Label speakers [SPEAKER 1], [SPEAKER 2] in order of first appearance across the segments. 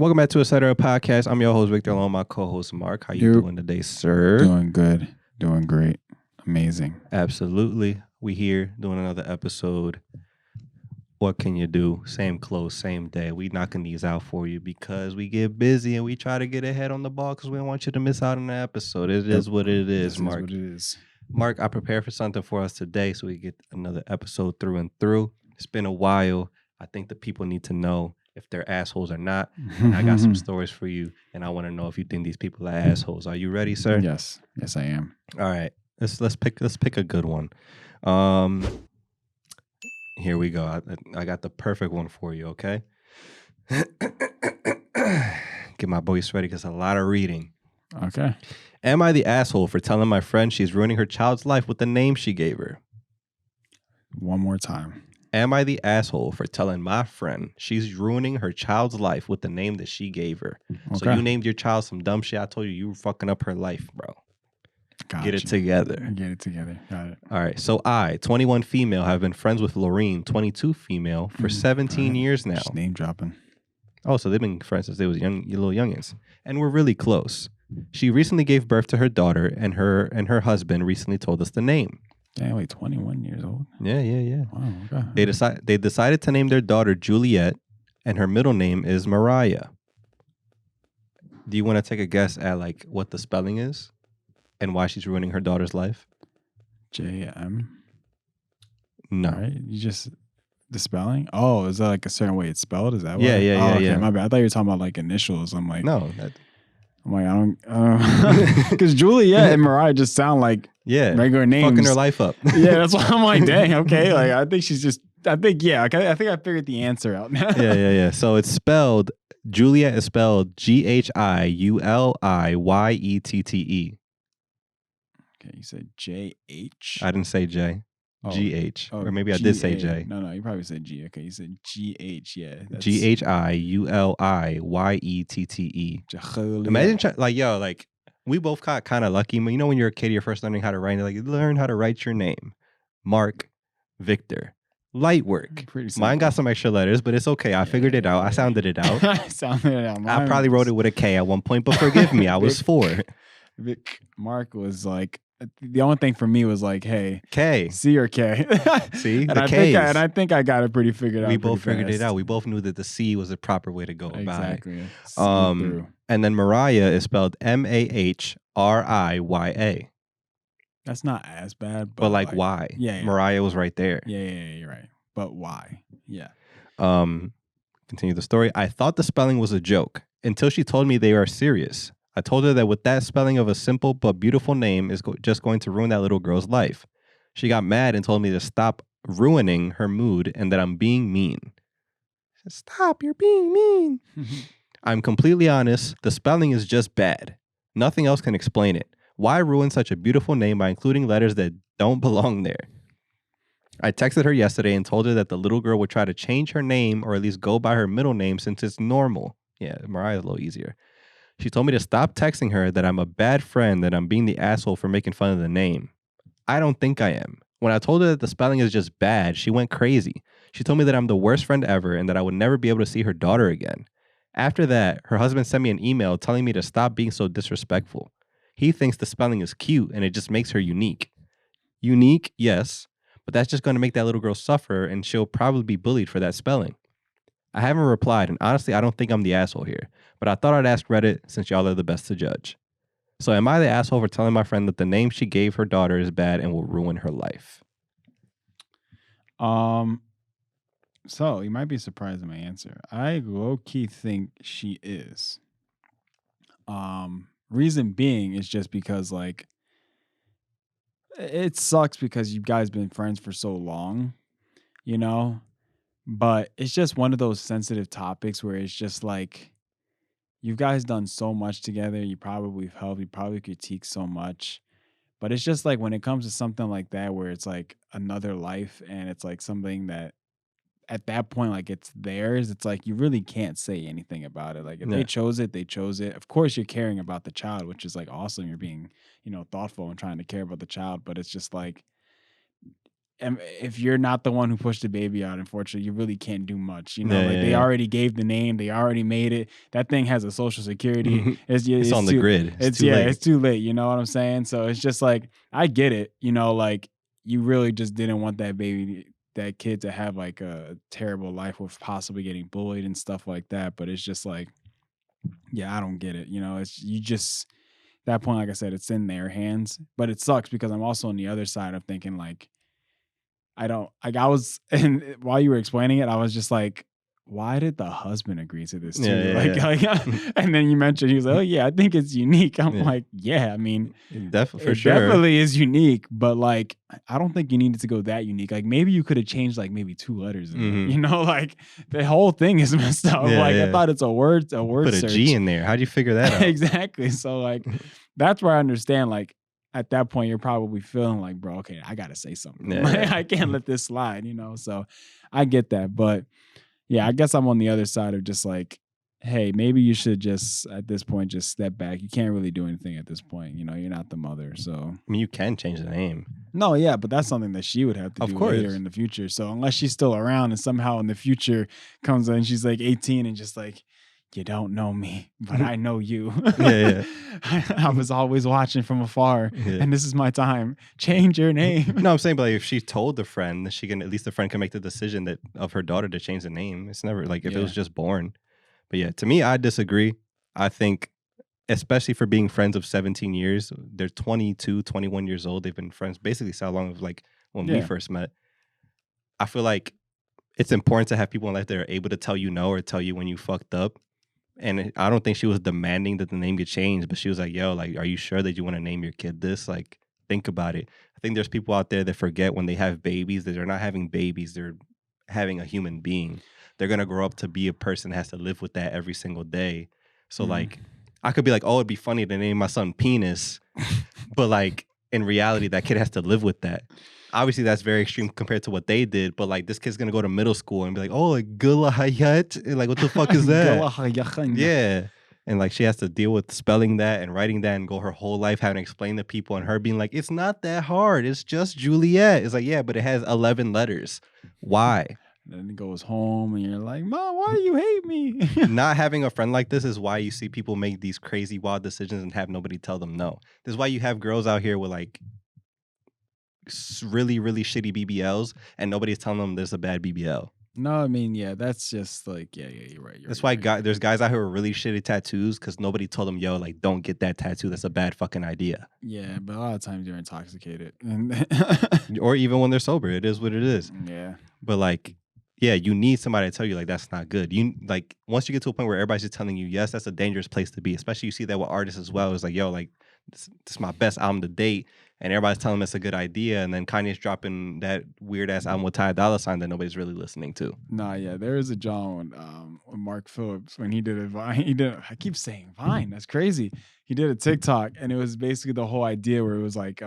[SPEAKER 1] Welcome back to Etc. Podcast. I'm your host, Victor, along with my co-host, Mark. How you doing today, sir?
[SPEAKER 2] Doing good. Doing great. Amazing.
[SPEAKER 1] Absolutely. We here doing another episode. What can you do? Same clothes, same day. We knocking these out for you because we get busy and we try to get ahead on the ball because we don't want you to miss out on the episode. It is what it is, Mark.
[SPEAKER 2] This is what it is.
[SPEAKER 1] Mark, I prepared for something for us today so we get another episode through and through. It's been a while. I think the people need to know if they're assholes or not. And I got some stories for you, and I want to know if you think these people are assholes. Are you ready, sir?
[SPEAKER 2] Yes, I am.
[SPEAKER 1] All right. Let's pick a good one. Here we go. I got the perfect one for you, okay? Get my voice ready because a lot of reading.
[SPEAKER 2] Okay.
[SPEAKER 1] Am I the asshole for telling my friend she's ruining her child's life with the name she gave her?
[SPEAKER 2] One more time.
[SPEAKER 1] Am I the asshole for telling my friend she's ruining her child's life with the name that she gave her?
[SPEAKER 2] Okay.
[SPEAKER 1] So you named your child some dumb shit. I told you were fucking up her life, bro. Get it together.
[SPEAKER 2] Get it together. Got it.
[SPEAKER 1] All right. So I, 21 female, have been friends with Lorene, 22 female, for 17 years now.
[SPEAKER 2] Just name dropping.
[SPEAKER 1] Oh, so they've been friends since they was little youngins. And we're really close. She recently gave birth to her daughter, and her husband recently told us the name.
[SPEAKER 2] Damn, wait, 21 years old?
[SPEAKER 1] Yeah.
[SPEAKER 2] Wow, okay.
[SPEAKER 1] They decided to name their daughter Juliet, and her middle name is Mariah. Do you want to take a guess at like what the spelling is and why she's ruining her daughter's life?
[SPEAKER 2] J-M?
[SPEAKER 1] No.
[SPEAKER 2] Right? You just... The spelling? Oh, is that like a certain way it's spelled? Is that why?
[SPEAKER 1] Yeah,
[SPEAKER 2] okay,
[SPEAKER 1] yeah.
[SPEAKER 2] My bad. I thought you were talking about like initials. I'm like...
[SPEAKER 1] No.
[SPEAKER 2] I'm like, I don't... Because Juliet and Mariah just sound like regular names.
[SPEAKER 1] Fucking her life up.
[SPEAKER 2] Yeah, that's why I'm like, dang, okay. Like, I think she's just... I think I figured the answer out now.
[SPEAKER 1] Yeah. So it's spelled... Juliet is spelled Giuliyettete.
[SPEAKER 2] Okay, you said J-H?
[SPEAKER 1] I didn't say J.
[SPEAKER 2] Oh.
[SPEAKER 1] G-H.
[SPEAKER 2] Oh,
[SPEAKER 1] or maybe I did say
[SPEAKER 2] G-A.
[SPEAKER 1] J.
[SPEAKER 2] No, you probably said G. Okay, you said G-H, yeah.
[SPEAKER 1] Giuliyettete. Imagine, like, we both got kind of lucky. You know when you're a kid, you're first learning how to write, like, learn how to write your name. Mark, Victor. Light work. Mine got some extra letters, but it's okay. I figured it out. I sounded it out. I probably wrote it with a K at one point, but forgive me. I was 4.
[SPEAKER 2] Mark was like, the only thing for me was like, hey,
[SPEAKER 1] K.
[SPEAKER 2] C or K.
[SPEAKER 1] See,
[SPEAKER 2] and I think I got it pretty figured out.
[SPEAKER 1] We both figured it out. We both knew that the C was the proper way to go about it.
[SPEAKER 2] Exactly.
[SPEAKER 1] And then Mariah is spelled Mariya.
[SPEAKER 2] That's not as bad,
[SPEAKER 1] but like why?
[SPEAKER 2] Yeah.
[SPEAKER 1] Mariah was right there.
[SPEAKER 2] Yeah, you're right. But why? Yeah.
[SPEAKER 1] Continue the story. I thought the spelling was a joke until she told me they are serious. I told her that with that spelling of a simple but beautiful name is just going to ruin that little girl's life. She got mad and told me to stop ruining her mood and that I'm being mean. I said, stop, you're being mean. I'm completely honest. The spelling is just bad. Nothing else can explain it. Why ruin such a beautiful name by including letters that don't belong there? I texted her yesterday and told her that the little girl would try to change her name or at least go by her middle name since it's normal. Yeah, Mariah's a little easier. She told me to stop texting her, that I'm a bad friend, that I'm being the asshole for making fun of the name. I don't think I am. When I told her that the spelling is just bad, she went crazy. She told me that I'm the worst friend ever and that I would never be able to see her daughter again. After that, her husband sent me an email telling me to stop being so disrespectful. He thinks the spelling is cute and it just makes her unique. Unique, yes, but that's just going to make that little girl suffer and she'll probably be bullied for that spelling. I haven't replied, and honestly, I don't think I'm the asshole here, but I thought I'd ask Reddit since y'all are the best to judge. So am I the asshole for telling my friend that the name she gave her daughter is bad and will ruin her life?
[SPEAKER 2] So you might be surprised at my answer. I low-key think she is. Reason being is just because, like, it sucks because you guys been friends for so long, you know? But it's just one of those sensitive topics where it's just like, you guys done so much together. You probably helped. You probably critique so much. But it's just like when it comes to something like that, where it's like another life and it's like something that at that point, like it's theirs. It's like you really can't say anything about it. Like if they chose it, they chose it. Of course, you're caring about the child, which is like awesome. You're being, thoughtful and trying to care about the child. But it's just like, if you're not the one who pushed the baby out, unfortunately, you really can't do much. You know,
[SPEAKER 1] Yeah,
[SPEAKER 2] like
[SPEAKER 1] yeah,
[SPEAKER 2] they
[SPEAKER 1] yeah.
[SPEAKER 2] already gave the name, they already made it. That thing has a social security. It's
[SPEAKER 1] It's on the
[SPEAKER 2] too,
[SPEAKER 1] grid. It's too
[SPEAKER 2] it's
[SPEAKER 1] late.
[SPEAKER 2] too late. You know what I'm saying? So it's just like I get it. You know, like you really just didn't want that kid to have like a terrible life with possibly getting bullied and stuff like that. But it's just like, yeah, I don't get it. You know, it's you just that point, like I said, it's in their hands. But it sucks because I'm also on the other side of thinking like I don't like I was and while you were explaining it, I was just like, why did the husband agree to this
[SPEAKER 1] Yeah,
[SPEAKER 2] too?
[SPEAKER 1] yeah,
[SPEAKER 2] Like
[SPEAKER 1] yeah.
[SPEAKER 2] and then you mentioned he was like, oh yeah, I think it's unique. I'm
[SPEAKER 1] Yeah.
[SPEAKER 2] like, yeah, I mean,
[SPEAKER 1] For
[SPEAKER 2] it
[SPEAKER 1] sure.
[SPEAKER 2] definitely is unique, but like I don't think you needed to go that unique. Like maybe you could have changed like maybe 2 letters in there.
[SPEAKER 1] Mhm.
[SPEAKER 2] You know, like the whole thing is messed up.
[SPEAKER 1] Yeah,
[SPEAKER 2] Like I
[SPEAKER 1] yeah.
[SPEAKER 2] thought it's a word
[SPEAKER 1] Put a
[SPEAKER 2] search.
[SPEAKER 1] G in there. How'd you figure that out?
[SPEAKER 2] Exactly. So like that's where I understand like at that point you're probably feeling like, bro, okay, I gotta say something.
[SPEAKER 1] Yeah,
[SPEAKER 2] Like,
[SPEAKER 1] yeah.
[SPEAKER 2] I can't let this slide, you know. So I get that. But yeah, I guess I'm on the other side of just like, hey, maybe you should just at this point just step back. You can't really do anything at this point. You know, you're not the mother. So
[SPEAKER 1] I mean, you can change the name.
[SPEAKER 2] no, yeah, but that's something that she would have to
[SPEAKER 1] Of
[SPEAKER 2] do
[SPEAKER 1] course.
[SPEAKER 2] later in the future. So unless she's still around and somehow in the future comes in, she's like 18 and just like, you don't know me, but I know you.
[SPEAKER 1] Yeah,
[SPEAKER 2] I was always watching from afar,
[SPEAKER 1] Yeah.
[SPEAKER 2] and this is my time. Change your name.
[SPEAKER 1] No, I'm saying, but like, if she told the friend, she can at least the friend can make the decision that of her daughter to change the name. It's never like if it was
[SPEAKER 2] Yeah.
[SPEAKER 1] just born. But yeah, to me, I disagree. I think, especially for being friends of 17 years, they're 22, 21 years old. They've been friends basically so long as like when we
[SPEAKER 2] Yeah.
[SPEAKER 1] first met. I feel like it's important to have people in life that are able to tell you no or tell you when you fucked up. And I don't think she was demanding that the name get changed, but she was like, yo, like, are you sure that you want to name your kid this? Like, think about it. I think there's people out there that forget when they have babies that they're not having babies, they're having a human being. They're going to grow up to be a person that has to live with that every single day. So, like, I could be like, oh, it'd be funny to name my son Penis. But, like, in reality, that kid has to live with that. Obviously, that's very extreme compared to what they did. But, like, this kid's going to go to middle school and be like, oh, like, Gula Hayat? Like, what the fuck is that? Yeah. And like she has to deal with spelling that and writing that and go her whole life having to explain to people and her being like, it's not that hard. It's just Juliet. It's like, yeah, but it has 11 letters. Why?
[SPEAKER 2] Then it goes home and you're like, Mom, why do you hate me?
[SPEAKER 1] Not having a friend like this is why you see people make these crazy wild decisions and have nobody tell them no. This is why you have girls out here with like really, really shitty BBLs and nobody's telling them there's a bad BBL.
[SPEAKER 2] No, I mean, yeah, that's just like, yeah, you're right.
[SPEAKER 1] That's why there's guys out here with really shitty tattoos because nobody told them, yo, like, don't get that tattoo. That's a bad fucking idea.
[SPEAKER 2] Yeah, but a lot of times you're intoxicated.
[SPEAKER 1] Or even when they're sober. It is what it is.
[SPEAKER 2] Yeah.
[SPEAKER 1] But like, yeah, you need somebody to tell you like that's not good. You like once you get to a point where everybody's just telling you yes, that's a dangerous place to be. Especially you see that with artists as well. It's like, yo, like this is my best album to date, and everybody's telling them it's a good idea, and then Kanye's dropping that weird ass album with Ty Dolla $ign that nobody's really listening to.
[SPEAKER 2] Nah, yeah, there is a John with Mark Phillips when he did a Vine. He did. I keep saying Vine. That's crazy. He did a TikTok, and it was basically the whole idea where it was like,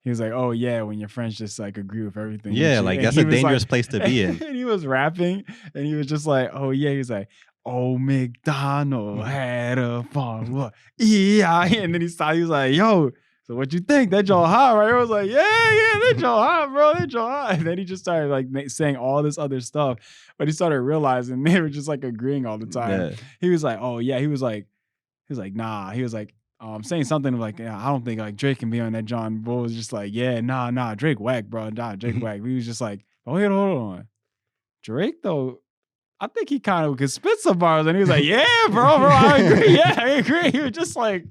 [SPEAKER 2] he was like, "Oh yeah, when your friends just like agree with everything."
[SPEAKER 1] Yeah, like that's a dangerous place to be in.
[SPEAKER 2] And he was rapping, and he was just like, "Oh yeah," he was like, "Oh McDonald had a farm, yeah," and then he started. He was like, "Yo, so what you think? That Joe hot, right?" I was like, "Yeah, that Joe hot, bro. That Joe hot." And then he just started like saying all this other stuff, but he started realizing they were just like agreeing all the time.
[SPEAKER 1] Yeah.
[SPEAKER 2] He was like, "Oh yeah," he was like, "Nah," he was like. Saying something like, yeah, I don't think like Drake can be on that John. Bull was just like, yeah, nah, Drake whack, bro. Nah, Drake whack. We was just like, oh, wait, hold on. Drake, though, I think he kind of could spit some bars. And he was like, yeah, bro, I agree. Yeah, I agree. He was just like,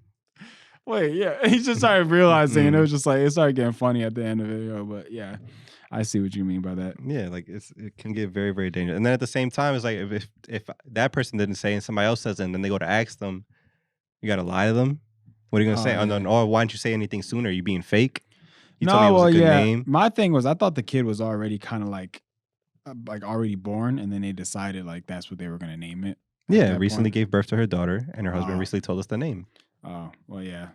[SPEAKER 2] wait, yeah. He just started realizing, and it was just like, it started getting funny at the end of the video. But yeah, I see what you mean by that.
[SPEAKER 1] Yeah, like it can get very, very dangerous. And then at the same time, it's like if that person didn't say and somebody else says it, and then they go to ask them, you got to lie to them. What are you gonna say?
[SPEAKER 2] Yeah.
[SPEAKER 1] Or why didn't you say anything sooner? Are you being fake? You
[SPEAKER 2] no,
[SPEAKER 1] told me it was
[SPEAKER 2] well,
[SPEAKER 1] a good
[SPEAKER 2] yeah.
[SPEAKER 1] name.
[SPEAKER 2] My thing was, I thought the kid was already kind of like already born, and then they decided like that's what they were gonna name it.
[SPEAKER 1] Yeah, recently gave birth to her daughter, and her husband recently told us the name.
[SPEAKER 2] Oh, well, yeah.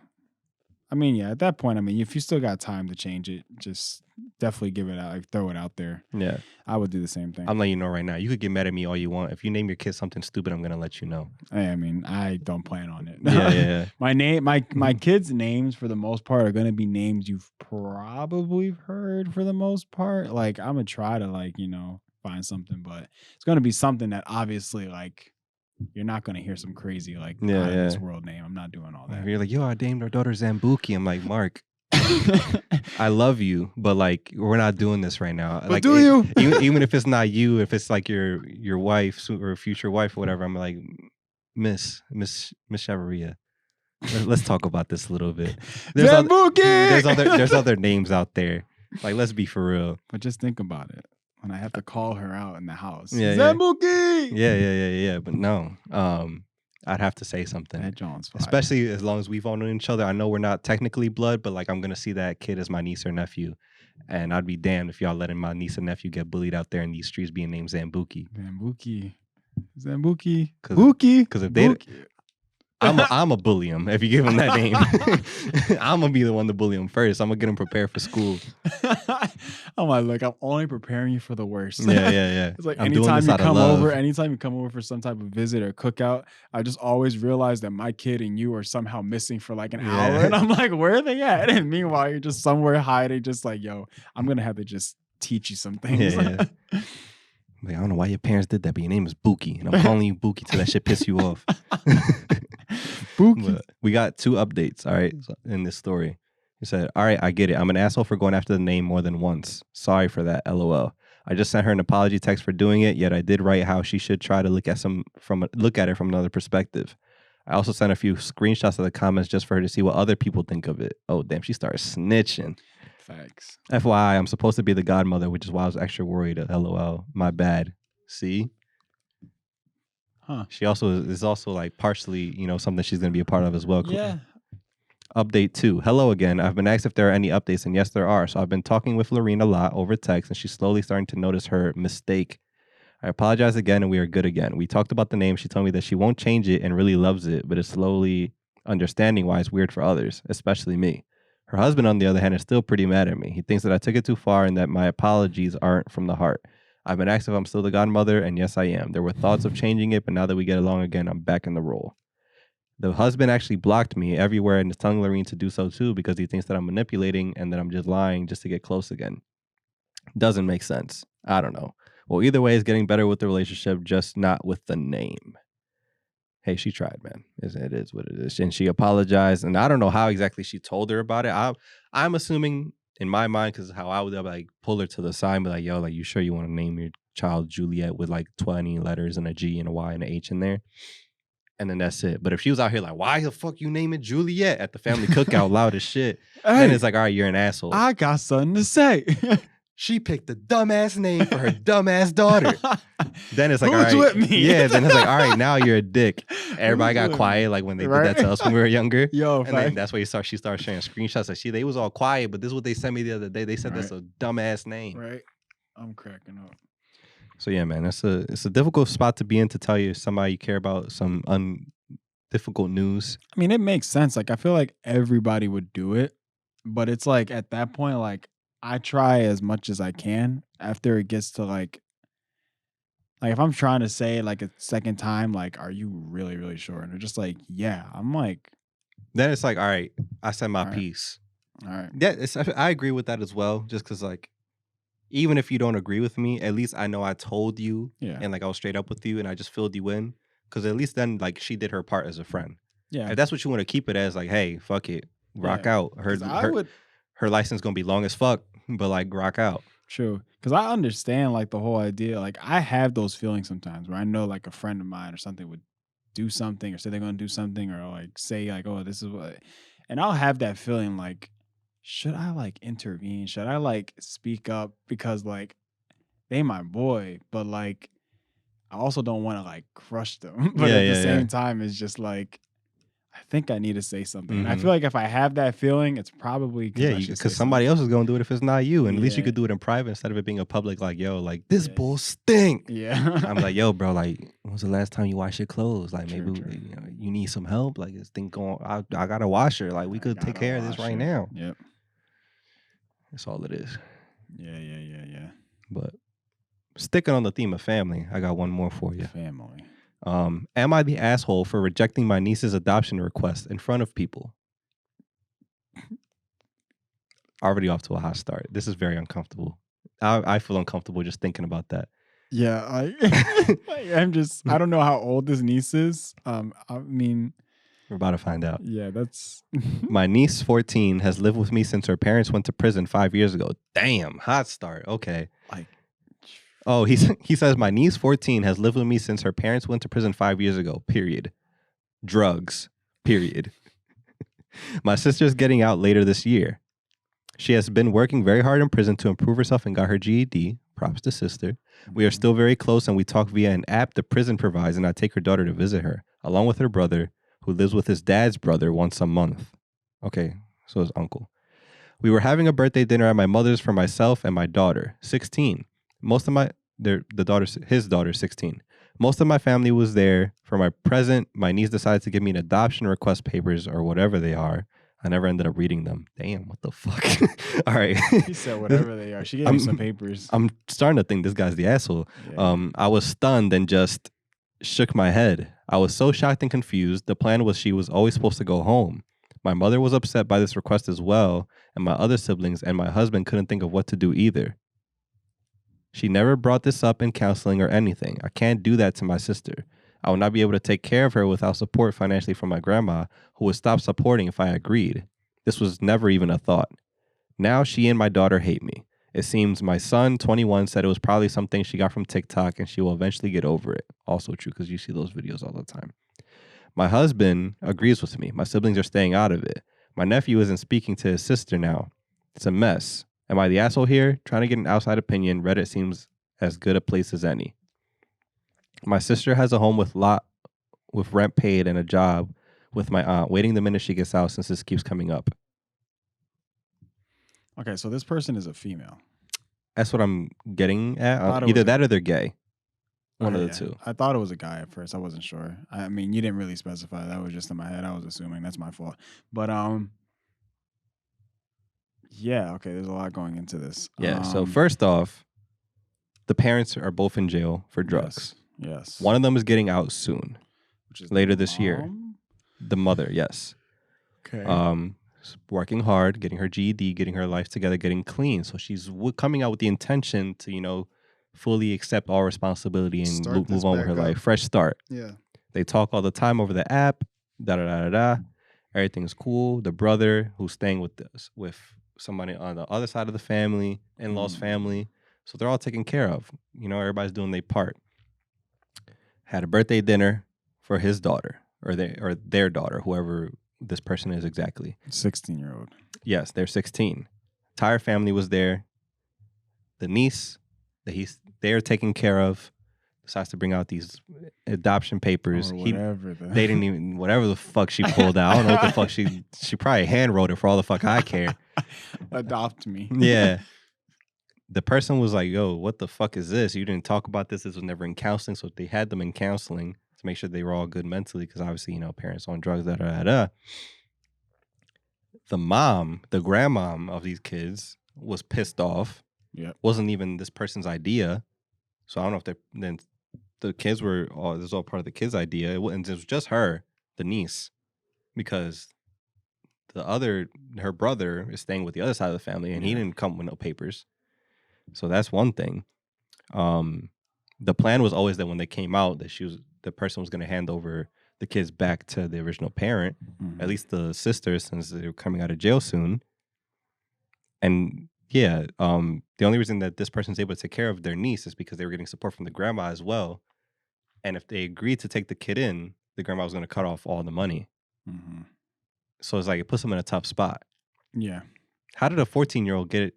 [SPEAKER 2] I mean, yeah, at that point, I mean, if you still got time to change it, just definitely give it out, like throw it out there.
[SPEAKER 1] Yeah.
[SPEAKER 2] I would do the same thing.
[SPEAKER 1] I'm letting you know right now. You could get mad at me all you want. If you name your kid something stupid, I'm gonna let you know.
[SPEAKER 2] I mean, I don't plan on it.
[SPEAKER 1] Yeah.
[SPEAKER 2] My kids' names for the most part are gonna be names you've probably heard for the most part. Like I'm gonna try to like, find something, but it's gonna be something that obviously like you're not gonna hear some crazy like out of this world name. I'm not doing all that.
[SPEAKER 1] You're like, yo, I named our daughter Zambuki. I'm like, Mark, I love you, but like we're not doing this right now.
[SPEAKER 2] But
[SPEAKER 1] like,
[SPEAKER 2] do you?
[SPEAKER 1] even if it's not you, if it's like your wife or future wife or whatever, I'm like, Miss Chavaria. Let's talk about this a little bit. There's other names out there. Like, let's be for real.
[SPEAKER 2] But just think about it. When I have to call her out in the house.
[SPEAKER 1] Zambuki! Yeah. But no. I'd have to say something.
[SPEAKER 2] That John's fire.
[SPEAKER 1] Especially as long as we've all known each other. I know we're not technically blood, but like I'm gonna see that kid as my niece or nephew. And I'd be damned if y'all letting my niece and nephew get bullied out there in these streets being named Zambuki.
[SPEAKER 2] Zambuki.
[SPEAKER 1] Because if they I'm a bully him if you give him that name. I'm gonna be the one to bully him first. I'm gonna get him prepared for school.
[SPEAKER 2] I'm like, look, I'm only preparing you for the worst.
[SPEAKER 1] Yeah.
[SPEAKER 2] It's like anytime you come over for some type of visit or cookout, I just always realize that my kid and you are somehow missing for like an hour. And I'm like, where are they at? And meanwhile, you're just somewhere hiding, just like, yo, I'm gonna have to just teach you some things.
[SPEAKER 1] Yeah. Like, I don't know why your parents did that, but your name is Buki. And I'm calling you Buki till that shit piss you off.
[SPEAKER 2] Buki.
[SPEAKER 1] But we got 2 updates, all right, in this story. He said, all right, I get it. I'm an asshole for going after the name more than once. Sorry for that, LOL. I just sent her an apology text for doing it, yet I did write how she should try to look at it from another perspective. I also sent a few screenshots of the comments just for her to see what other people think of it. Oh, damn, she started snitching.
[SPEAKER 2] Facts.
[SPEAKER 1] FYI, I'm supposed to be the godmother, which is why I was extra worried. LOL. My bad. See?
[SPEAKER 2] Huh.
[SPEAKER 1] She is also like partially, something she's going to be a part of as well.
[SPEAKER 2] Yeah.
[SPEAKER 1] Update 2. Hello again. I've been asked if there are any updates, and yes, there are. So I've been talking with Lorene a lot over text, and she's slowly starting to notice her mistake. I apologize again, and we are good again. We talked about the name. She told me that she won't change it and really loves it, but is slowly understanding why it's weird for others, especially me. Her husband, on the other hand, is still pretty mad at me. He thinks that I took it too far and that my apologies aren't from the heart. I've been asked if I'm still the godmother, and yes, I am. There were thoughts of changing it, but now that we get along again, I'm back in the role. The husband actually blocked me everywhere and is telling Lorene to do so too because he thinks that I'm manipulating and that I'm just lying just to get close again. Doesn't make sense. I don't know. Well, either way, it's getting better with the relationship, just not with the name. Hey, she tried, man. It is what it is. And she apologized. And I don't know how exactly she told her about it. I'm assuming in my mind, because how I would like pull her to the side and be like, yo, like, you sure you want to name your child Juliet with like 20 letters and a G and a Y and an H in there? And then that's it. But if she was out here like, why the fuck you name it Juliet at the family cookout loud as shit? Then it's like, all right, you're an asshole.
[SPEAKER 2] I got something to say.
[SPEAKER 1] She picked the dumbass name for her dumbass daughter. Then it's like,
[SPEAKER 2] Who's
[SPEAKER 1] all right.
[SPEAKER 2] with me?
[SPEAKER 1] Yeah, then it's like, all right, now you're a dick. Everybody got quiet like when they did that to us when we were younger.
[SPEAKER 2] Yo,
[SPEAKER 1] and then that's where she started sharing screenshots. Like, they was all quiet, but this is what they sent me the other day. They said that's a dumbass name.
[SPEAKER 2] Right. I'm cracking up.
[SPEAKER 1] So yeah, man, it's a difficult spot to be in to tell you somebody you care about some difficult news.
[SPEAKER 2] I mean, it makes sense. Like, I feel like everybody would do it, but it's like at that point, like, I try as much as I can after it gets to like if I'm trying to say it like a second time, like, are you really, really sure? And they're just like, yeah. I'm like,
[SPEAKER 1] then it's like, all right, I said my piece.
[SPEAKER 2] All right.
[SPEAKER 1] Yeah, I agree with that as well. Just because like, even if you don't agree with me, at least I know I told you and like I was straight up with you and I just filled you in. Because at least then like she did her part as a friend.
[SPEAKER 2] Yeah.
[SPEAKER 1] If that's what you want to keep it as, like, hey, fuck it, rock out. Her license gonna be long as fuck, but like rock out.
[SPEAKER 2] True. Because I understand like the whole idea. Like I have those feelings sometimes where I know like a friend of mine or something would do something or say they're gonna do something or like say like, oh, this is what, and I'll have that feeling like, should I like intervene? Should I like speak up? Because like they my boy, but like I also don't want to like crush them. But at the same time, it's just like, I think I need to say something. And I feel like if I have that feeling, it's probably
[SPEAKER 1] because somebody else is going to do it if it's not you. And at least you could do it in private instead of it being a public, like, yo, like, this bull stink.
[SPEAKER 2] Yeah.
[SPEAKER 1] I'm like, yo, bro, like, when was the last time you washed your clothes? Like, maybe, you need some help? Like, this thing going, I got a washer. Like, we could take care of this right now.
[SPEAKER 2] Yep.
[SPEAKER 1] That's all it is.
[SPEAKER 2] Yeah.
[SPEAKER 1] But sticking on the theme of family, I got one more for you.
[SPEAKER 2] Family.
[SPEAKER 1] Am I the asshole for rejecting my niece's adoption request in front of people? Already off to a hot start. This is very uncomfortable. I feel uncomfortable just thinking about that.
[SPEAKER 2] Yeah, I don't know how old this niece is. I mean,
[SPEAKER 1] we're about to find out.
[SPEAKER 2] Yeah, that's
[SPEAKER 1] my niece, 14, has lived with me since her parents went to prison 5 years ago. Damn, hot start. Okay. Oh, he says my niece, 14, has lived with me since her parents went to prison 5 years ago. Period. Drugs. Period. My sister's getting out later this year. She has been working very hard in prison to improve herself and got her GED. Props to sister. We are still very close and we talk via an app the prison provides, and I take her daughter to visit her, along with her brother, who lives with his dad's brother once a month. Okay, so his uncle. We were having a birthday dinner at my mother's for myself and my daughter, 16. His daughter, 16. Most of my family was there. For my present, my niece decided to give me an adoption request papers or whatever they are. I never ended up reading them. Damn, what the fuck? All right.
[SPEAKER 2] He said whatever they are. She gave me some papers.
[SPEAKER 1] I'm starting to think this guy's the asshole. Yeah. I was stunned and just shook my head. I was so shocked and confused. The plan was she was always supposed to go home. My mother was upset by this request as well, and my other siblings and my husband couldn't think of what to do either. She never brought this up in counseling or anything. I can't do that to my sister. I would not be able to take care of her without support financially from my grandma, who would stop supporting if I agreed. This was never even a thought. Now she and my daughter hate me. It seems my son, 21, said it was probably something she got from TikTok and she will eventually get over it. Also true, because you see those videos all the time. My husband agrees with me. My siblings are staying out of it. My nephew isn't speaking to his sister now. It's a mess. Am I the asshole here? Trying to get an outside opinion, Reddit seems as good a place as any. My sister has a home with rent paid and a job with my aunt, waiting the minute she gets out since this keeps coming up.
[SPEAKER 2] Okay, so this person is a female.
[SPEAKER 1] That's what I'm getting at. Either that or they're gay. One of the two.
[SPEAKER 2] I thought it was a guy at first. I wasn't sure. I mean, you didn't really specify. That was just in my head. I was assuming. That's my fault. But yeah, okay, there's a lot going into this.
[SPEAKER 1] Yeah, so first off, the parents are both in jail for drugs.
[SPEAKER 2] Yes.
[SPEAKER 1] One of them is getting out soon, which is later this year. The mother, yes.
[SPEAKER 2] Okay.
[SPEAKER 1] Working hard, getting her GED, getting her life together, getting clean. So she's coming out with the intention to, fully accept all responsibility and move on with her life. Fresh start.
[SPEAKER 2] Yeah.
[SPEAKER 1] They talk all the time over the app. Everything's cool. The brother who's staying with somebody on the other side of the family, in-laws family. So they're all taken care of. Everybody's doing their part. Had a birthday dinner for his daughter or their daughter, whoever this person is exactly.
[SPEAKER 2] 16-year-old.
[SPEAKER 1] Yes, they're 16. Entire family was there. The niece that they're taking care of decides to bring out these adoption papers. They didn't even, whatever the fuck she pulled out. I don't know what the fuck she probably hand wrote it for all the fuck I care.
[SPEAKER 2] Adopt me.
[SPEAKER 1] Yeah. The person was like, yo, what the fuck is this? You didn't talk about this. This was never in counseling. So they had them in counseling to make sure they were all good mentally, because obviously, parents on drugs, The mom, the grandmom of these kids was pissed off.
[SPEAKER 2] Yeah.
[SPEAKER 1] Wasn't even this person's idea. So I don't know if the kids were, this was all part of the kid's idea. It was just her, the niece, because her brother is staying with the other side of the family, and he didn't come with no papers. So that's one thing. The plan was always that when they came out, that the person was going to hand over the kids back to the original parent, at least the sister, since they were coming out of jail soon. And yeah, the only reason that this person's able to take care of their niece is because they were getting support from the grandma as well. And if they agreed to take the kid in, the grandma was going to cut off all the money.
[SPEAKER 2] Mm-hmm.
[SPEAKER 1] So it's like it puts them in a tough spot.
[SPEAKER 2] Yeah.
[SPEAKER 1] How did a 14-year-old get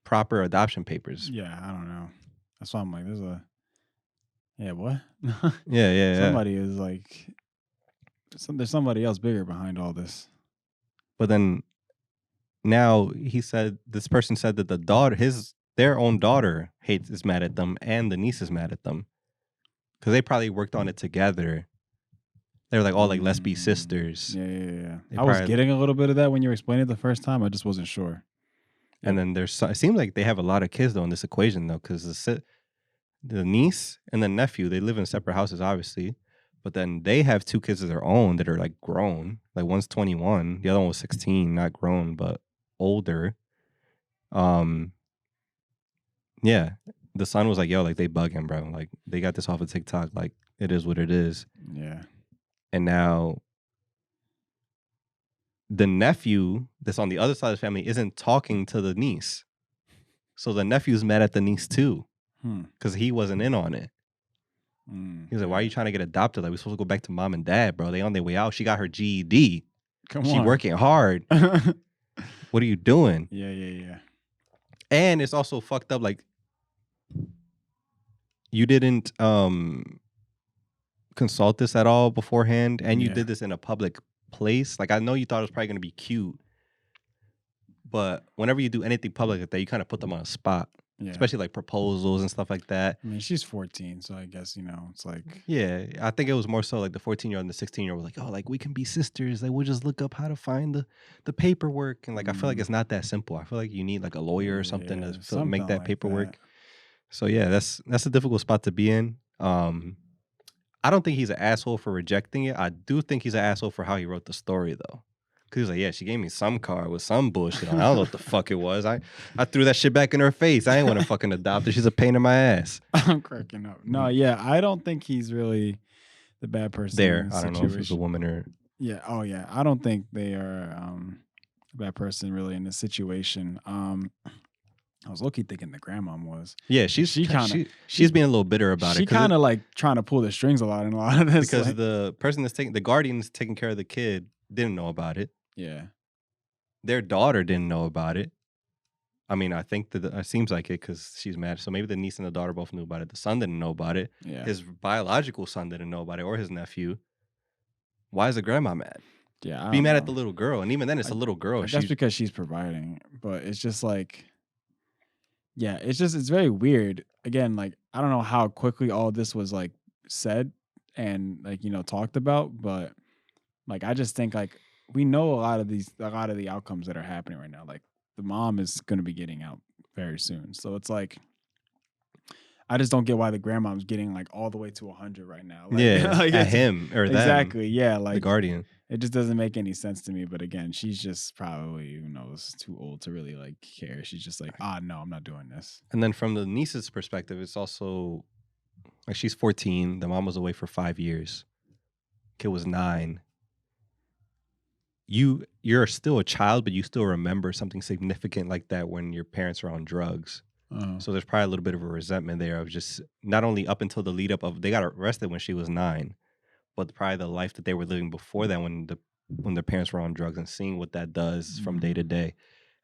[SPEAKER 1] proper adoption papers?
[SPEAKER 2] Yeah, I don't know. That's why I'm like, what?
[SPEAKER 1] Yeah.
[SPEAKER 2] Somebody is like, there's somebody else bigger behind all this.
[SPEAKER 1] But then now this person said that the daughter, their own daughter is mad at them, and the niece is mad at them because they probably worked on it together They were like, oh, like let's be sisters.
[SPEAKER 2] Yeah.
[SPEAKER 1] They
[SPEAKER 2] I was
[SPEAKER 1] probably-
[SPEAKER 2] getting a little bit of that when you were explaining it the first time. I just wasn't sure.
[SPEAKER 1] And then it seems like they have a lot of kids though in this equation though, because the niece and the nephew, they live in separate houses, obviously. But then they have 2 kids of their own that are like grown. Like one's 21, the other one was 16, not grown, but older. Yeah. The son was like, yo, like they bug him, bro. Like they got this off of TikTok. Like it is what it is.
[SPEAKER 2] Yeah.
[SPEAKER 1] And now the nephew that's on the other side of the family isn't talking to the niece. So the nephew's mad at the niece too, because he wasn't in on it. He was like, why are you trying to get adopted? Like, we're supposed to go back to mom and dad, bro. They on their way out. She got her GED.
[SPEAKER 2] Come
[SPEAKER 1] She
[SPEAKER 2] on.
[SPEAKER 1] working hard. What are you doing?
[SPEAKER 2] Yeah.
[SPEAKER 1] And it's also fucked up. Like, you didn't consult this at all beforehand, and you
[SPEAKER 2] Yeah.
[SPEAKER 1] did this in a public place. Like, I know you thought it was probably going to be cute, but whenever you do anything public like that, you kind of put them on a spot,
[SPEAKER 2] Yeah.
[SPEAKER 1] especially like proposals and stuff like that.
[SPEAKER 2] I mean, she's 14, so I guess, it's like,
[SPEAKER 1] Yeah, I think it was more so like the 14-year-old and the 16-year-old was like, oh, like we can be sisters. Like we'll just look up how to find the paperwork. And like I feel like it's not that simple. I feel like you need like a lawyer or something to
[SPEAKER 2] something
[SPEAKER 1] make that
[SPEAKER 2] like
[SPEAKER 1] paperwork.
[SPEAKER 2] that.
[SPEAKER 1] So yeah, that's a difficult spot to be in. I don't think he's an asshole for rejecting it. I do think he's an asshole for how he wrote the story though. Cause he was like, yeah, she gave me some card with some bullshit on. I don't know what the fuck it was. I threw that shit back in her face. I ain't want to fucking adopt her. She's a pain in my ass.
[SPEAKER 2] I'm cracking up. No, yeah, I don't think he's really the bad person
[SPEAKER 1] There,
[SPEAKER 2] in this
[SPEAKER 1] I don't know if it's a
[SPEAKER 2] situation.
[SPEAKER 1] woman or
[SPEAKER 2] Yeah. Oh, yeah. I don't think they are a bad person really in this situation. I was low-key thinking the grandmom was.
[SPEAKER 1] yeah,
[SPEAKER 2] She kinda-
[SPEAKER 1] she's being a little bitter about
[SPEAKER 2] She
[SPEAKER 1] it. 'cause
[SPEAKER 2] kind of like trying to pull the strings a lot in a lot of this.
[SPEAKER 1] because
[SPEAKER 2] like-
[SPEAKER 1] the person the guardian that's taking care of the kid didn't know about it.
[SPEAKER 2] yeah.
[SPEAKER 1] Their daughter didn't know about it. I mean, I think that it seems like it because she's mad. So maybe the niece and the daughter both knew about it. The son didn't know about it.
[SPEAKER 2] Yeah.
[SPEAKER 1] His biological son didn't know about it, or his nephew. Why is the grandma mad?
[SPEAKER 2] Yeah. I
[SPEAKER 1] Be
[SPEAKER 2] don't
[SPEAKER 1] mad at
[SPEAKER 2] know.
[SPEAKER 1] the little girl, and even then, it's a little girl.
[SPEAKER 2] I guess because she's providing, but it's just like, yeah, it's very weird. Again, like I don't know how quickly all this was like said and like talked about, but like I just think like we know a lot of the outcomes that are happening right now. Like the mom is going to be getting out very soon, so it's like I just don't get why the grandmom's getting like all the way to 100 right now. Like,
[SPEAKER 1] yeah,
[SPEAKER 2] like,
[SPEAKER 1] at
[SPEAKER 2] it's-
[SPEAKER 1] him or them,
[SPEAKER 2] exactly. Yeah,
[SPEAKER 1] the
[SPEAKER 2] like
[SPEAKER 1] guardian.
[SPEAKER 2] it just doesn't make any sense to me. But again, she's just probably, too old to really like care. She's just like, no, I'm not doing this.
[SPEAKER 1] And then from the niece's perspective, it's also like she's 14. The mom was away for 5 years. Kid was 9. You're still a child, but you still remember something significant like that when your parents are on drugs. So there's probably a little bit of a resentment there of just not only up until the lead up of they got arrested when she was 9, but probably the life that they were living before that when their parents were on drugs and seeing what that does from day to day.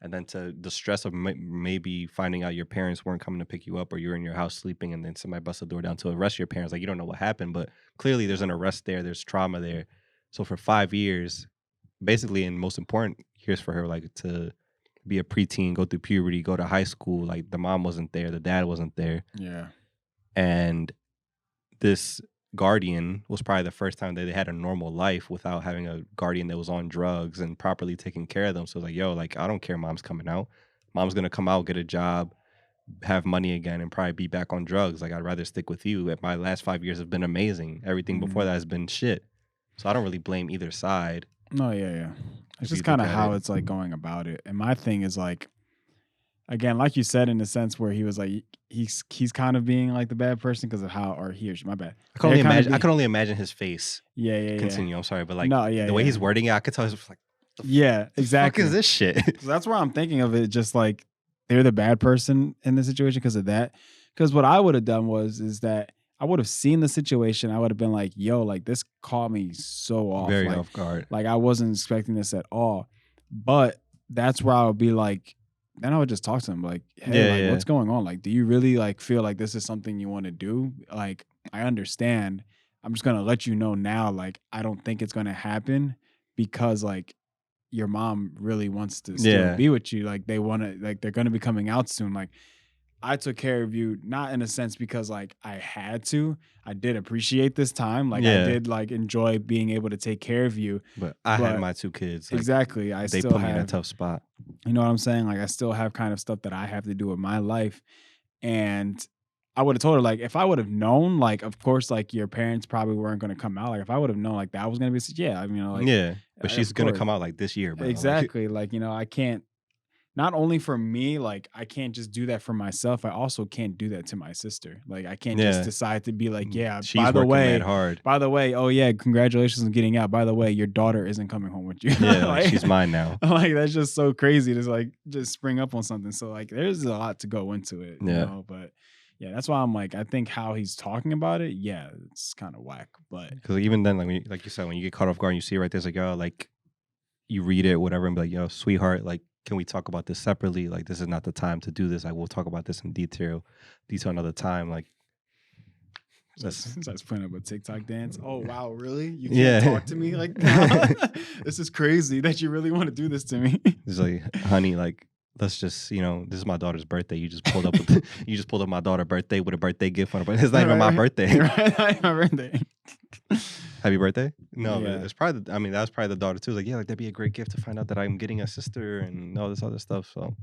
[SPEAKER 1] And then to the stress of maybe finding out your parents weren't coming to pick you up or you're in your house sleeping and then somebody busts the door down to arrest your parents. Like you don't know what happened, but clearly there's an arrest there. There's trauma there. So for 5 years, basically, and most important years for her, like to be a preteen, go through puberty, go to high school, like the mom wasn't there, the dad wasn't there.
[SPEAKER 2] Yeah.
[SPEAKER 1] And this guardian was probably the first time that they had a normal life without having a guardian that was on drugs and properly taking care of them. So it's like, yo, like, I don't care mom's coming out. Mom's going to come out, get a job, have money again, and probably be back on drugs. Like, I'd rather stick with you. My last 5 years have been amazing. Everything before that has been shit. So I don't really blame either side.
[SPEAKER 2] No, yeah.
[SPEAKER 1] If
[SPEAKER 2] It's
[SPEAKER 1] you
[SPEAKER 2] just kind of
[SPEAKER 1] look at
[SPEAKER 2] how
[SPEAKER 1] it.
[SPEAKER 2] it's like going about it. And my thing is like, again, like you said, in the sense where he was like, he's kind of being like the bad person because of how, or he or she, my bad.
[SPEAKER 1] I can only
[SPEAKER 2] They're kinda
[SPEAKER 1] imagine. I
[SPEAKER 2] be-
[SPEAKER 1] can only imagine his face.
[SPEAKER 2] Yeah.
[SPEAKER 1] Continue. I'm sorry, but like
[SPEAKER 2] No, yeah,
[SPEAKER 1] the way
[SPEAKER 2] yeah.
[SPEAKER 1] he's wording it, I could tell he's like,
[SPEAKER 2] Yeah, exactly.
[SPEAKER 1] fuck is this shit?
[SPEAKER 2] So that's where I'm thinking of it, just like they're the bad person in the situation because of that. Because what I would have done is that I would have seen the situation. I would have been like, yo, like this caught me so off.
[SPEAKER 1] Very
[SPEAKER 2] like,
[SPEAKER 1] off guard.
[SPEAKER 2] Like I wasn't expecting this at all. But that's where I would be like, then I would just talk to him like, hey,
[SPEAKER 1] Yeah.
[SPEAKER 2] what's going on? Like, do you really like feel like this is something you want to do? Like, I understand. I'm just gonna let you know now, like, I don't think it's gonna happen because like your mom really wants to still
[SPEAKER 1] Yeah.
[SPEAKER 2] be with you. Like they wanna, like they're gonna be coming out soon. Like, I took care of you, not in a sense because like I had to. I did appreciate this time. Like I
[SPEAKER 1] Yeah.
[SPEAKER 2] did like enjoy being able to take care of you.
[SPEAKER 1] But I had
[SPEAKER 2] But
[SPEAKER 1] my 2 kids. Like,
[SPEAKER 2] exactly, I
[SPEAKER 1] they
[SPEAKER 2] still
[SPEAKER 1] put me in a
[SPEAKER 2] have,
[SPEAKER 1] tough spot.
[SPEAKER 2] you know what I'm saying? Like I still have kind of stuff that I have to do with my life. And I would have told her, like, if I would have known, like, of course, like your parents probably weren't going to come out. Like, if I would have known, like, that was going to be, yeah, I mean, like,
[SPEAKER 1] Yeah. But she's
[SPEAKER 2] of
[SPEAKER 1] gonna
[SPEAKER 2] course,
[SPEAKER 1] come out like this year, bro. Like,
[SPEAKER 2] exactly. Like, I can't, not only for me, like, I can't just do that for myself. I also can't do that to my sister. Like, I can't just
[SPEAKER 1] yeah.
[SPEAKER 2] decide to be like, yeah,
[SPEAKER 1] She's working mad hard.
[SPEAKER 2] by the way, oh yeah, congratulations on getting out. By the way, your daughter isn't coming home with you.
[SPEAKER 1] Yeah, like she's mine now.
[SPEAKER 2] Like, that's just so crazy to like just spring up on something. So like, there's a lot to go into it,
[SPEAKER 1] Yeah.
[SPEAKER 2] but yeah, that's why I'm like, I think how he's talking about it, yeah, it's kind of whack. But
[SPEAKER 1] Because even then, like like you said, when you get caught off guard and you see it right there, it's like, yo, like you read it, whatever, and be like, yo, sweetheart, like, can we talk about this separately? Like, this is not the time to do this. Like, we'll talk about this in detail another time. Like,
[SPEAKER 2] that's putting up a TikTok dance. Oh wow, really? You can't
[SPEAKER 1] Yeah.
[SPEAKER 2] talk to me like that? This is crazy that you really want to do this to me.
[SPEAKER 1] it's like, honey, like, let's just, this is my daughter's birthday. You just pulled up my daughter's birthday with a birthday gift on her birthday. It's not even my birthday.
[SPEAKER 2] Right, not my birthday.
[SPEAKER 1] Happy birthday? No,
[SPEAKER 2] Yeah.
[SPEAKER 1] but it's probably, that was probably the daughter too. Like, yeah, like that'd be a great gift to find out that I'm getting a sister and all this other stuff. So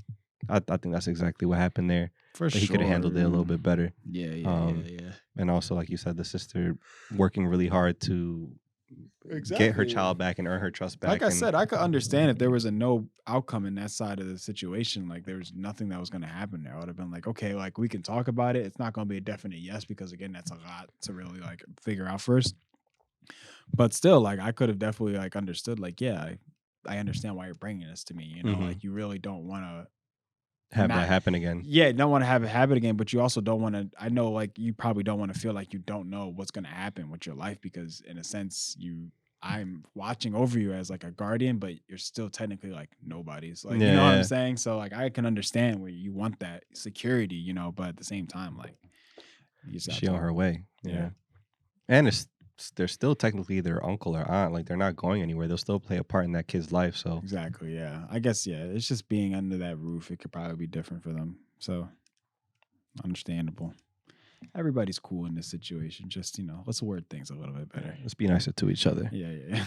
[SPEAKER 1] I think that's exactly what happened there.
[SPEAKER 2] For
[SPEAKER 1] But he could have handled it a little bit better.
[SPEAKER 2] Yeah.
[SPEAKER 1] And also, like you said, the sister working really hard to get her child back and earn her trust back.
[SPEAKER 2] Like I
[SPEAKER 1] and,
[SPEAKER 2] said, I could understand if there was a no outcome in that side of the situation. Like there was nothing that was going to happen there. I would have been like, okay, like we can talk about it. It's not going to be a definite yes because again, that's a lot to really like figure out first. But still, like I could have definitely like understood. Like, yeah, I understand why you're bringing this to me.
[SPEAKER 1] Mhm.
[SPEAKER 2] Like you really don't want to
[SPEAKER 1] have
[SPEAKER 2] not-
[SPEAKER 1] that happen again.
[SPEAKER 2] Yeah, don't want to have it happen again, but you also don't want to. I know, like you probably don't want to feel like you don't know what's going to happen with your life because, in a sense, I'm watching over you as like a guardian, but you're still technically like nobody's. Like, you know what
[SPEAKER 1] Yeah.
[SPEAKER 2] I'm saying? So, like, I can understand where you want that security, but at the same time, like, you just have
[SPEAKER 1] She
[SPEAKER 2] to-
[SPEAKER 1] on her way.
[SPEAKER 2] Yeah.
[SPEAKER 1] Yeah. And they're still technically their uncle or aunt. Like they're not going anywhere. They'll still play a part in that kid's life. So
[SPEAKER 2] Exactly. Yeah. I guess. Yeah. It's just being under that roof. It could probably be different for them. So, understandable. Everybody's cool in this situation. Just let's word things a little bit better.
[SPEAKER 1] let's be nicer to each other.
[SPEAKER 2] Yeah.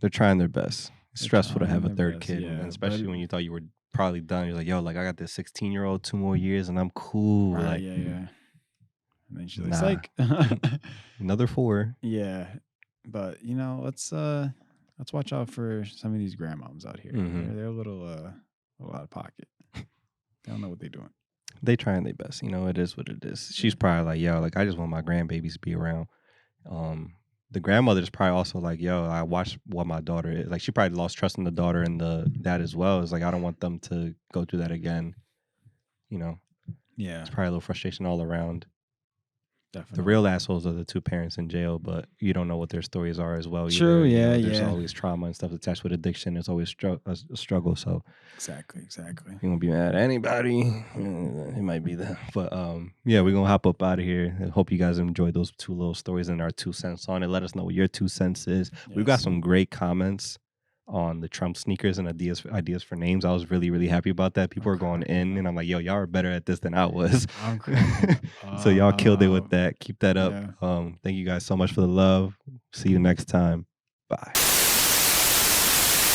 [SPEAKER 1] They're trying their best. It's
[SPEAKER 2] They're
[SPEAKER 1] stressful to
[SPEAKER 2] trying
[SPEAKER 1] have a
[SPEAKER 2] their
[SPEAKER 1] third
[SPEAKER 2] best,
[SPEAKER 1] kid,
[SPEAKER 2] yeah,
[SPEAKER 1] and especially
[SPEAKER 2] but-
[SPEAKER 1] when you thought you were probably done. You're like, yo, like I got this 16-year-old, 2 more years, and I'm cool.
[SPEAKER 2] Right.
[SPEAKER 1] Like
[SPEAKER 2] Yeah. And then she's
[SPEAKER 1] Nah.
[SPEAKER 2] like,
[SPEAKER 1] another 4.
[SPEAKER 2] yeah. But let's watch out for some of these grandmoms out here.
[SPEAKER 1] Mhm.
[SPEAKER 2] They're a little out of pocket. They don't know what they're doing.
[SPEAKER 1] They trying their best. It is what it is. She's probably like, yo, like I just want my grandbabies to be around. The grandmother's probably also like, yo, I watched what my daughter is. Like she probably lost trust in the daughter and the dad as well. It's like I don't want them to go through that again.
[SPEAKER 2] Yeah,
[SPEAKER 1] It's probably a little frustration all around.
[SPEAKER 2] definitely.
[SPEAKER 1] The real assholes are the 2 parents in jail, but you don't know what their stories are as well.
[SPEAKER 2] True,
[SPEAKER 1] either.
[SPEAKER 2] yeah,
[SPEAKER 1] There's
[SPEAKER 2] yeah.
[SPEAKER 1] always trauma and stuff attached with addiction. There's always a struggle. So
[SPEAKER 2] Exactly.
[SPEAKER 1] you won't be mad at anybody. It might be that. But yeah, we're going to hop up out of here. I hope you guys enjoyed those 2 little stories and our 2 cents on it. Let us know what your 2 cents is. We've got
[SPEAKER 2] Yes.
[SPEAKER 1] some great comments on the Trump sneakers and ideas for names. I was really, really happy about that. People are going in, and I'm like, yo, y'all are better at this than I was.
[SPEAKER 2] I'm cracking up.
[SPEAKER 1] So y'all killed it with that. Keep that up.
[SPEAKER 2] Yeah.
[SPEAKER 1] Thank you guys so much for the love. See you next time. Bye.